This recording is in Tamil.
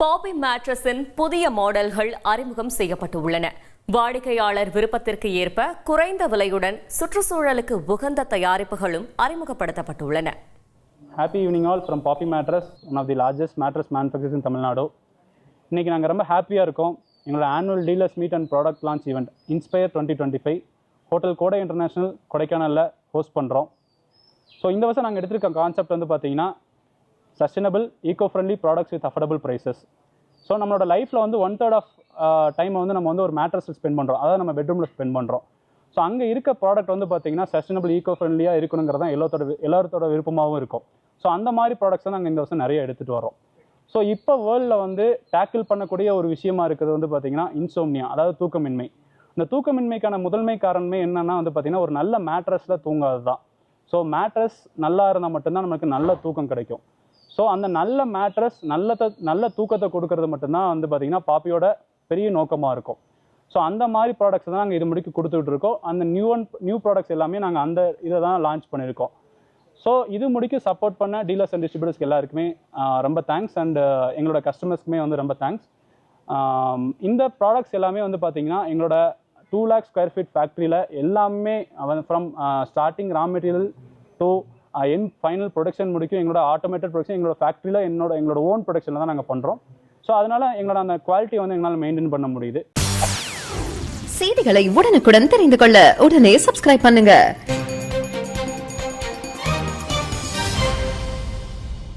பாப்பி மேட்ரஸின் புதிய மாடல்கள் அறிமுகம் செய்யப்பட்டுள்ளன. வாடிக்கையாளர் விருப்பத்திற்கு ஏற்ப குறைந்த விலையுடன் சுற்றுச்சூழலுக்கு உகந்த தயாரிப்புகளும் அறிமுகப்படுத்தப்பட்டுள்ளன. Happy evening all from Poppy Mattress, one of the largest mattress manufacturers in Tamil Nadu. இன்னைக்கு நாங்கள் ரொம்ப ஹாப்பியாக இருக்கோம். எங்களோட annual dealers meet and product launch event inspire 2025 hotel Kodai international கொடைக்கானலில் ஹோஸ்ட் பண்ணுறோம். ஸோ இந்த வருஷம் நாங்கள் எடுத்திருக்க கான்செப்ட் வந்து பார்த்தீங்கன்னா sustainable eco friendly products with affordable prices. So நம்மளோட லைஃப்பில் வந்து 1/3 ஆஃப் டைமை வந்து நம்ம வந்து ஒரு மேட்ரஸில் ஸ்பெண்ட் பண்ணுறோம், அதாவது நம்ம பெட்ரூமில் ஸ்பெண்ட் பண்ணுறோம். ஸோ அங்கே இருக்க ப்ராடக்ட் வந்து பார்த்தீங்கன்னா சஸ்டைனபிள் ஈகோ ஃப்ரெண்ட்லியாக இருக்கணுங்கிறது தான் எல்லாத்தோட விருப்பமாகவும் இருக்கும். ஸோ அந்த மாதிரி ப்ராடக்ட்ஸ் தான் நாங்கள் இந்த வருஷம் நிறைய எடுத்துகிட்டு வரோம். ஸோ இப்போ வேர்ல்டில் வந்து டேக்கிள் பண்ணக்கூடிய ஒரு விஷயமா இருக்கிறது வந்து பார்த்தீங்கன்னா இன்சோம்னியா, அதாவது தூக்கமின்மை. இந்த தூக்கமின்மைக்கான முதன்மை காரணமே என்னென்னா வந்து பார்த்தீங்கன்னா ஒரு நல்ல மேட்ரஸில் தூங்காது தான். ஸோ மேட்ரஸ் நல்லா இருந்தால் மட்டும்தான் நமக்கு நல்ல தூக்கம் கிடைக்கும். ஸோ அந்த நல்ல மேட்ரஸ் நல்ல தூக்கத்தை கொடுக்கறது மட்டும்தான் வந்து பார்த்திங்கன்னா பாப்பியோட பெரிய நோக்கமாக இருக்கும். ஸோ அந்த மாதிரி ப்ராடக்ட்ஸ் தான் நாங்கள் இது முடிக்க கொடுத்துட்டு இருக்கோம். அந்த நியூ ப்ராடக்ட்ஸ் எல்லாமே நாங்கள் அந்த இதை தான் லான்ச் பண்ணியிருக்கோம். ஸோ இது முடிக்க சப்போர்ட் பண்ண டீலர்ஸ் அண்ட் டிஸ்ட்ரிபியூட்டர்ஸ்க்கு எல்லாருக்குமே ரொம்ப தேங்க்ஸ். அண்ட் எங்களோட கஸ்டமர்ஸ்க்குமே வந்து ரொம்ப தேங்க்ஸ். இந்த ப்ராடக்ட்ஸ் எல்லாமே வந்து பார்த்திங்கன்னா எங்களோட 2 lakh square feet ஃபேக்ட்ரியில் எல்லாமே from starting raw material to end final production முடிக்கும் எங்களோட ஆட்டோமேட்டட் ப்ரொடக்ஷன் எங்களோட ஃபேக்ட்ரியில் எங்களோட ஓன் ப்ரொடக்ஷனில் தான் நாங்கள் பண்ணுறோம். ஸோ அதனால் எங்களோட அந்த குவாலிட்டி வந்து எங்களால் மெயின்டைன் பண்ண முடியுது. செய்திகளை உடனுக்குடன் தெரிந்து கொள்ள உடனே சப்ஸ்கிரைப் பண்ணுங்க.